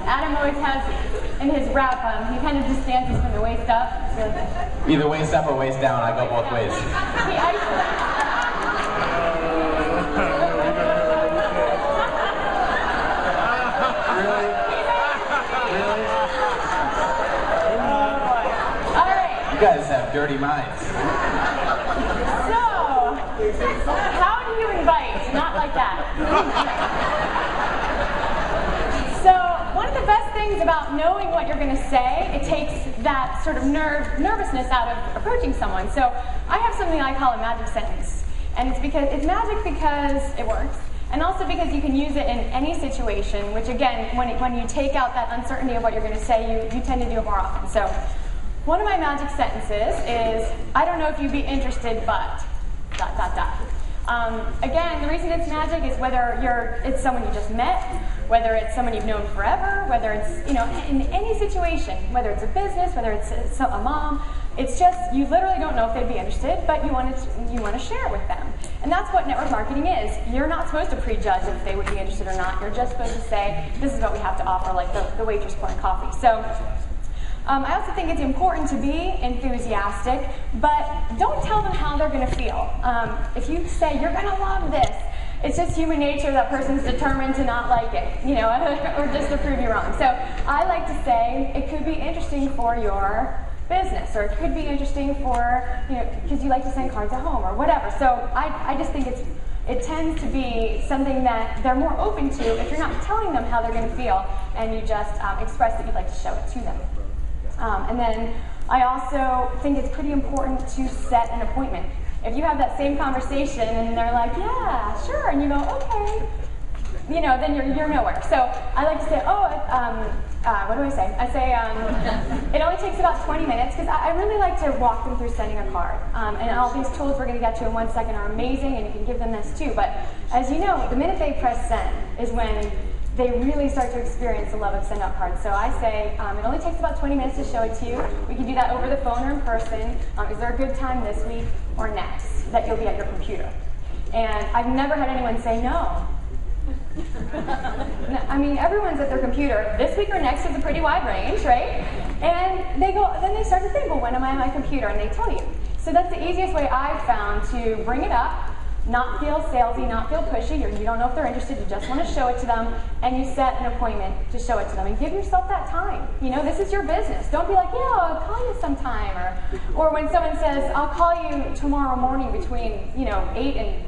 Adam always has in his rap, he kind of just dances from the waist up. It's really good. Either waist up or waist down, I go both ways. Really? Really? All right. You guys have dirty minds. So, how do you invite? Not like that. So, one of the best things about knowing what you're going to say, it takes that sort of nervousness out of approaching someone. So, I have something I call a magic sentence. And it's magic because it works, and also because you can use it in any situation, which again, when you take out that uncertainty of what you're going to say, you tend to do it more often. So, one of my magic sentences is, I don't know if you'd be interested, but... ... Again, the reason it's magic is whether it's someone you just met, whether it's someone you've known forever, whether it's, in any situation, whether it's a business, whether it's a mom, it's just, you literally don't know if they'd be interested, but you want to share it with them. And that's what network marketing is. You're not supposed to prejudge if they would be interested or not. You're just supposed to say, this is what we have to offer, like the waitress pouring coffee. So, I also think it's important to be enthusiastic, but don't tell them how they're going to feel. If you say, you're going to love this, it's just human nature. That person's determined to not like it, or just to prove you wrong. So I like to say, it could be interesting for your business, or it could be interesting for, because you like to send cards at home, or whatever. So I just think it tends to be something that they're more open to if you're not telling them how they're going to feel, and you just express that you'd like to show it to them. And then I also think it's pretty important to set an appointment. If you have that same conversation and they're like, yeah, sure, and you go, okay, then you're nowhere. So I like to say, what do I say? I say, it only takes about 20 minutes, because I really like to walk them through sending a card. And all these tools we're going to get to in 1 second are amazing, and you can give them this too. But as you know, the minute they press send is when they really start to experience the love of send out cards. So I say, it only takes about 20 minutes to show it to you. We can do that over the phone or in person. Is there a good time this week or next that you'll be at your computer? And I've never had anyone say no. I mean, everyone's at their computer. This week or next is a pretty wide range, right? And then they start to think, well, when am I on my computer? And they tell you. So that's the easiest way I've found to bring it up, not feel salesy, not feel pushy, or you don't know if they're interested, you just want to show it to them, and you set an appointment to show it to them, and give yourself that time. This is your business. Don't be like, yeah, I'll call you sometime, or when someone says, I'll call you tomorrow morning between, 8 and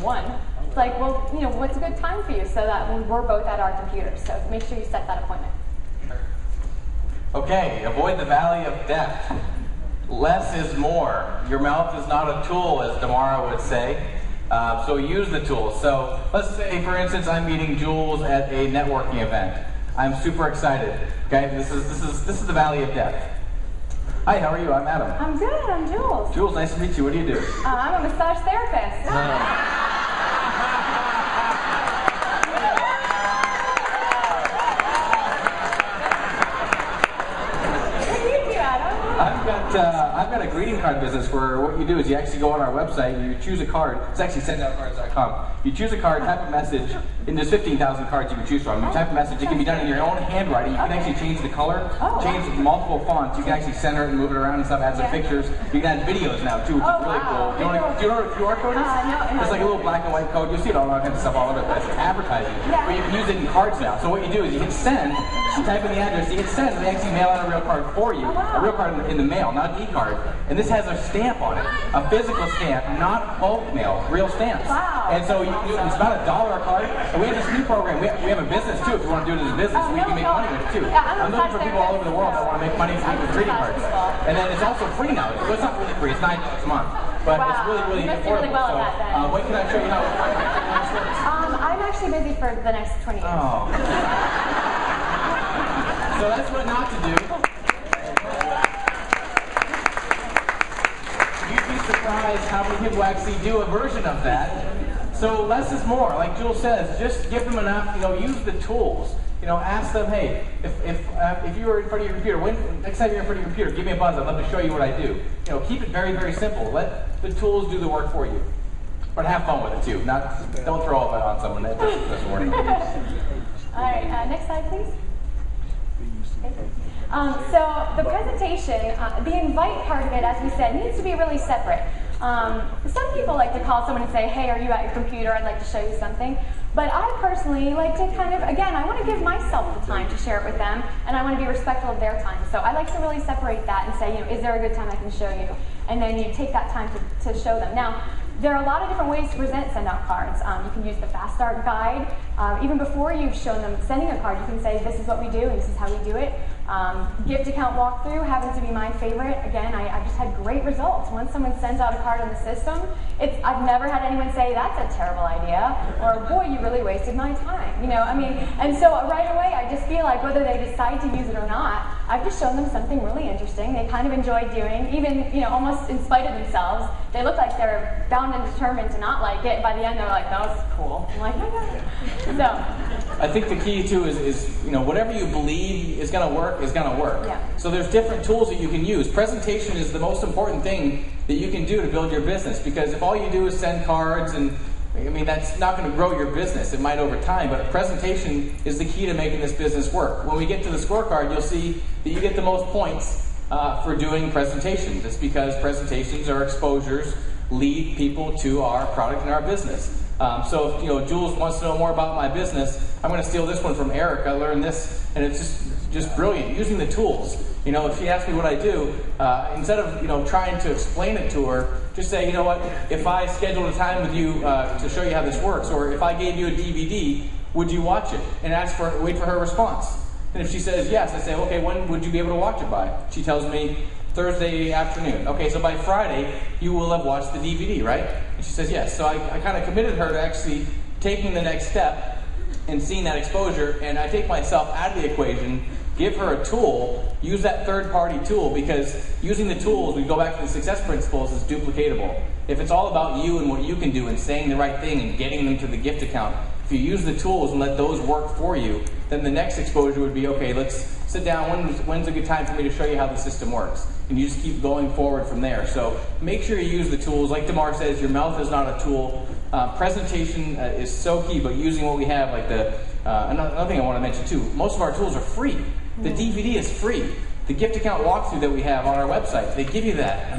1, it's like, well, what's a good time for you, so that we're both at our computers. So make sure you set that appointment. Okay, avoid the valley of death. Less is more. Your mouth is not a tool, as Damara would say. So use the tools. So let's say, for instance, I'm meeting Jules at a networking event. I'm super excited. Okay, this is the valley of death. Hi, how are you? I'm Adam. I'm good. I'm Jules. Jules, nice to meet you. What do you do? I'm a massage therapist. I've got a greeting card business where what you do is you actually go on our website, you choose a card. It's actually sendoutcards.com. You choose a card, type a message, and there's 15,000 cards you can choose from. You type a message, it can be done in your own handwriting. You can actually change the color, change multiple fonts. You can actually center it and move it around and stuff, add some pictures. You can add videos now too, which is really cool. Do you know what a QR code is? No. It's like a little black and white code. You'll see it all kinds of stuff all over the place. It's advertising. But you can use it in cards now. So what you do is you hit send, you type in the address, you hit send, and they actually mail out a real card for you. A real card in the mail, not an e-card. And this has a stamp on it, a physical stamp, not bulk mail, real stamps. Wow. And so it's about $1 a card. And we have this new program. We have a business too. If you want to do it as a business, we can make money with it too. I'm looking for people all over the world that want to make money with greeting cards. And then it's also free now. Well, it's not really free. It's $9 a month. But it's really, really affordable. Really well at that, when can I show you how it works? I'm actually busy for the next 20 years. Oh. So that's what not to do. You'd be surprised how many people actually do a version of that. So less is more. Like Jules says, just give them enough, use the tools. Ask them, hey, if you were in front of your computer, next time you're in front of your computer, give me a buzz. I'd love to show you what I do. Keep it very, very simple. Let the tools do the work for you. But have fun with it too. Don't throw all that on someone. That doesn't work. All right, next slide, please. So the presentation, the invite part of it, as we said, needs to be really separate. Some people like to call someone and say, hey, are you at your computer? I'd like to show you something. But I personally like to kind of, again, I want to give myself the time to share it with them, and I want to be respectful of their time. So I like to really separate that and say, is there a good time I can show you? And then you take that time to show them. Now, there are a lot of different ways to present send-out cards. You can use the Fast Start guide. Even before you've shown them sending a card, you can say, this is what we do, and this is how we do it. Gift account walkthrough happens to be my favorite. Again, I just had great results. Once someone sends out a card in the system, I've never had anyone say, that's a terrible idea, or boy, you really wasted my time. And so right away, I just feel like whether they decide to use it or not, I've just shown them something really interesting. They kind of enjoy doing, even, almost in spite of themselves. They look like they're bound and determined to not like it. By the end, they're like, that was cool. I'm like, okay. So I think the key too is whatever you believe is going to work is going to work. Yeah. So there's different tools that you can use. Presentation is the most important thing that you can do to build your business, because if all you do is send cards, and that's not going to grow your business. It might over time, but a presentation is the key to making this business work. When we get to the scorecard, you'll see that you get the most points for doing presentations. It's because presentations or exposures lead people to our product and our business. So if Jules wants to know more about my business, I'm going to steal this one from Eric. I learned this, and it's just brilliant. Using the tools. If she asks me what I do, instead of trying to explain it to her, just say, if I scheduled a time with you to show you how this works, or if I gave you a DVD, would you watch it? And wait for her response. And if she says yes, I say, okay, when would you be able to watch it by? She tells me Thursday afternoon. Okay, so by Friday, you will have watched the DVD, right? And she says yes. So I kind of committed her to actually taking the next step and seeing that exposure, and I take myself out of the equation, give her a tool, use that third-party tool, because using the tools, we go back to the success principles, is duplicatable. If it's all about you and what you can do and saying the right thing and getting them to the gift account, if you use the tools and let those work for you, then the next exposure would be, okay, let's sit down. When's a good time for me to show you how the system works? And you just keep going forward from there. So make sure you use the tools. Like DeMar says, your mouth is not a tool. Presentation is so key, but using what we have, like another thing I want to mention too, most of our tools are free. The DVD is free. The gift account walkthrough that we have on our website, they give you that.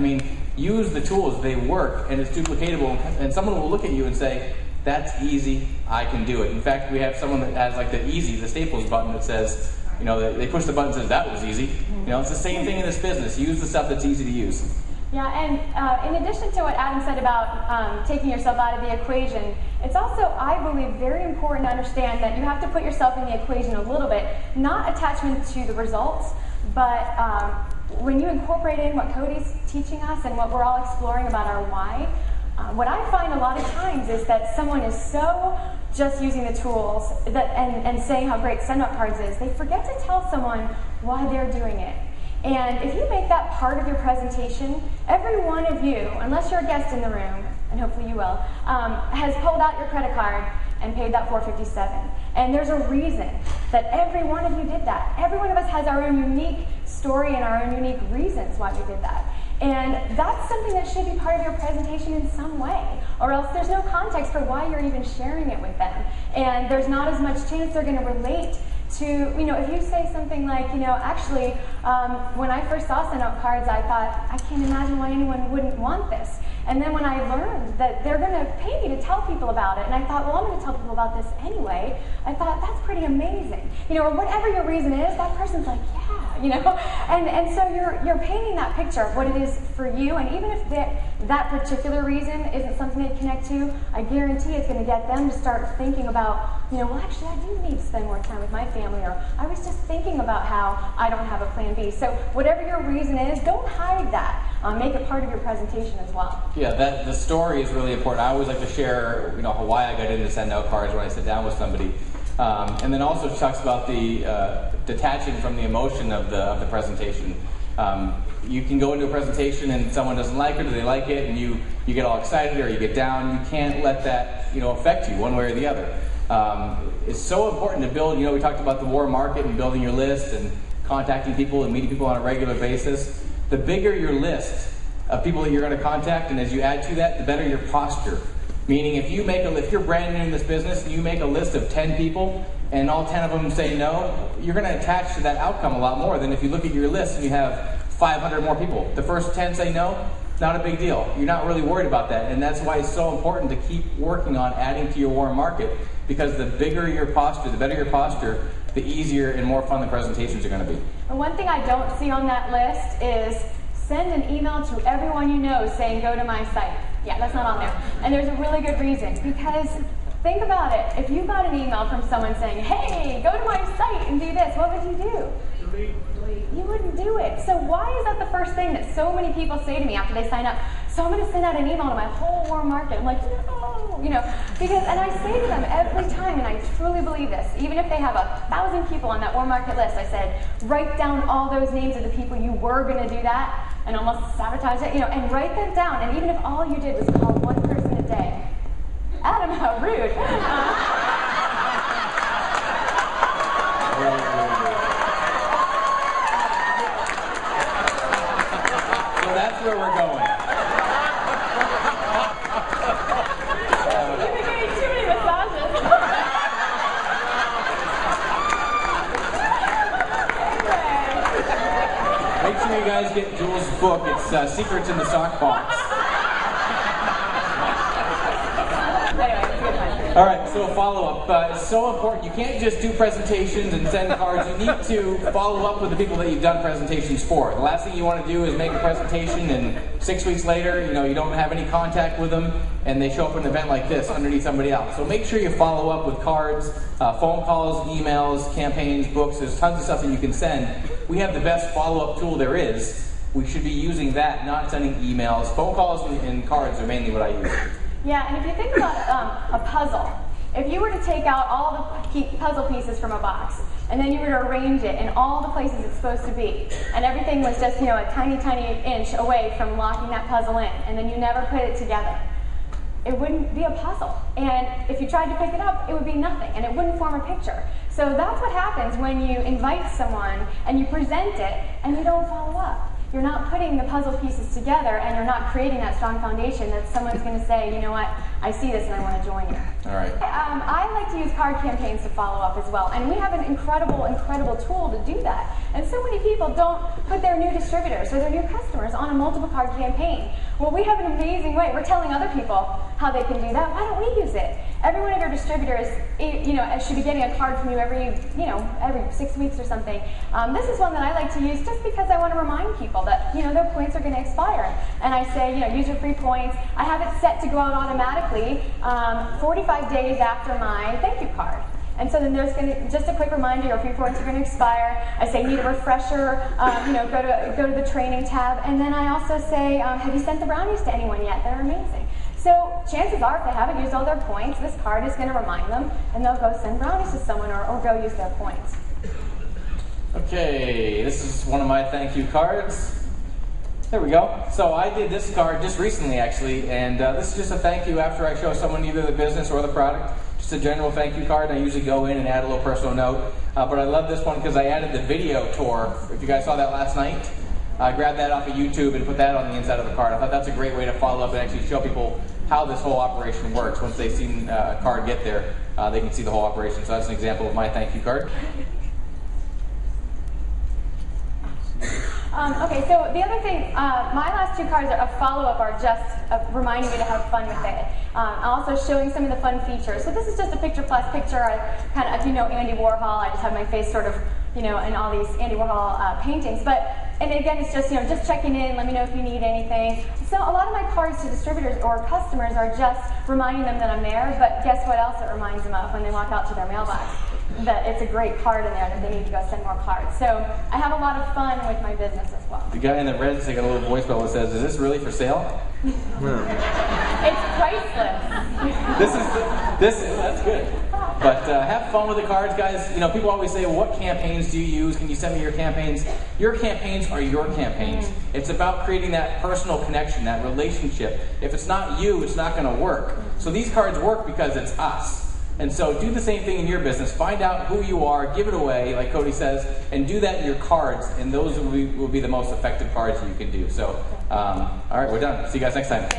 Use the tools. They work, and it's duplicatable. And someone will look at you and say, that's easy, I can do it. In fact, we have someone that has the Staples button that says, they push the button and says, that was easy. It's the same thing in this business. Use the stuff that's easy to use. Yeah, and in addition to what Adam said about taking yourself out of the equation, it's also, I believe, very important to understand that you have to put yourself in the equation a little bit, not attachment to the results, but when you incorporate in what Cody's teaching us and what we're all exploring about our why, what I find a lot of times is that someone is so just using the tools and saying how great send-out cards is, they forget to tell someone why they're doing it. And if you make that part of your presentation, every one of you, unless you're a guest in the room, and hopefully you will, has pulled out your credit card and paid that $457. And there's a reason that every one of you did that. Every one of us has our own unique story and our own unique reasons why we did that. And that's something that should be part of your presentation in some way, or else there's no context for why you're even sharing it with them. And there's not as much chance they're going to relate to, if you say something like, actually, when I first saw send-out cards, I thought, I can't imagine why anyone wouldn't want this. And then when I learned that they're going to pay me to tell people about it, and I thought, well, I'm going to tell people about this anyway, I thought, that's pretty amazing. Or whatever your reason is, that person's like, yeah, And so you're painting that picture of what it is for you, and even if that particular reason isn't something they connect to, I guarantee it's going to get them to start thinking about, well, actually, I do need to spend more time with my family, or I was just thinking about how I don't have a plan B. So whatever your reason is, don't hide that. Make it part of your presentation as well. Yeah, the story is really important. I always like to share, why I got into send-out cards when I sit down with somebody. And then also she talks about the detaching from the emotion of the presentation. You can go into a presentation and someone doesn't like it, or they like it, and you get all excited or you get down. You can't let that affect you one way or the other. It's so important to build. We talked about the warm market and building your list and contacting people and meeting people on a regular basis. The bigger your list of people that you're going to contact, and as you add to that, the better your posture. Meaning, if you're brand new in this business and you make a list of 10 people and all 10 of them say no, you're going to attach to that outcome a lot more than if you look at your list and you have 500 more people. The first 10 say no, not a big deal. You're not really worried about that, and that's why it's so important to keep working on adding to your warm market, because the bigger your posture, the better your posture, the easier and more fun the presentations are going to be. And one thing I don't see on that list is send an email to everyone you know saying go to my site. Yeah, that's not on there. And there's a really good reason, because think about it. If you got an email from someone saying, hey, go to my site and do this, what would you do? You wouldn't do it. So why is that the first thing that so many people say to me after they sign up? So I'm going to send out an email to my whole warm market. I'm like, no, because, and I say to them every time, and I truly believe this, even if they have 1,000 people on that warm market list, I said, write down all those names of the people you were going to do that and almost sabotage it, and write them down. And even if all you did was call one person a day. Adam, how rude. That's where we're going. You've been getting too many massages. Make sure you guys get Jules' book. It's Secrets in the Sock Box. All right, so follow-up. It's so important. You can't just do presentations and send cards. You need to follow up with the people that you've done presentations for. The last thing you want to do is make a presentation and 6 weeks later, you don't have any contact with them, and they show up at an event like this underneath somebody else. So make sure you follow up with cards, phone calls, emails, campaigns, books. There's tons of stuff that you can send. We have the best follow-up tool there is. We should be using that, not sending emails. Phone calls and cards are mainly what I use. Yeah, and if you think about a puzzle, if you were to take out all the puzzle pieces from a box, and then you were to arrange it in all the places it's supposed to be, and everything was just, a tiny, tiny inch away from locking that puzzle in, and then you never put it together, it wouldn't be a puzzle. And if you tried to pick it up, it would be nothing, and it wouldn't form a picture. So that's what happens when you invite someone, and you present it, and you don't follow up. You're not putting the puzzle pieces together, and you're not creating that strong foundation that someone's going to say, you know what, I see this and I want to join you. All right. I like to use card campaigns to follow up as well, and we have an incredible, incredible tool to do that. And so many people don't put their new distributors or their new customers on a multiple card campaign. Well, we have an amazing way. We're telling other people how they can do that. Why don't we use it? Every one of your distributors, should be getting a card from you every 6 weeks or something. This is one that I like to use just because I want to remind people that, their points are going to expire. And I say, use your free points. I have it set to go out automatically 45 days after my thank you card. And so then there's just a quick reminder, your free points are going to expire. I say, need a refresher, go to the training tab. And then I also say, have you sent the brownies to anyone yet? They're amazing. So chances are, if they haven't used all their points, this card is going to remind them, and they'll go send brownies to someone or go use their points. Okay, this is one of my thank you cards. There we go. So I did this card just recently, actually, and this is just a thank you after I show someone either the business or the product. Just a general thank you card. I usually go in and add a little personal note, but I love this one because I added the video tour. If you guys saw that last night, I grabbed that off of YouTube and put that on the inside of the card. I thought that's a great way to follow up and actually show people how this whole operation works. Once they've seen a card get there, they can see the whole operation. So that's an example of my thank you card. Okay, so the other thing, my last two cards of follow-up are just reminding me to have fun with it. Also showing some of the fun features. So this is just a picture plus picture. If you know Andy Warhol, I just have my face sort of, in all these Andy Warhol paintings. And again, it's just, just checking in, let me know if you need anything. So a lot of my cards to distributors or customers are just reminding them that I'm there, but guess what else it reminds them of when they walk out to their mailbox? That it's a great card in there that they need to go send more cards. So I have a lot of fun with my business as well. The guy in the red has got a little voicemail that says, "Is this really for sale?" It's priceless. That's good. But have fun with the cards, guys. People always say, well, what campaigns do you use? Can you send me your campaigns? Your campaigns are your campaigns. It's about creating that personal connection, that relationship. If it's not you, it's not going to work. So these cards work because it's us. And so do the same thing in your business. Find out who you are, give it away, like Cody says, and do that in your cards. And those will be the most effective cards that you can do. So, all right, we're done. See you guys next time.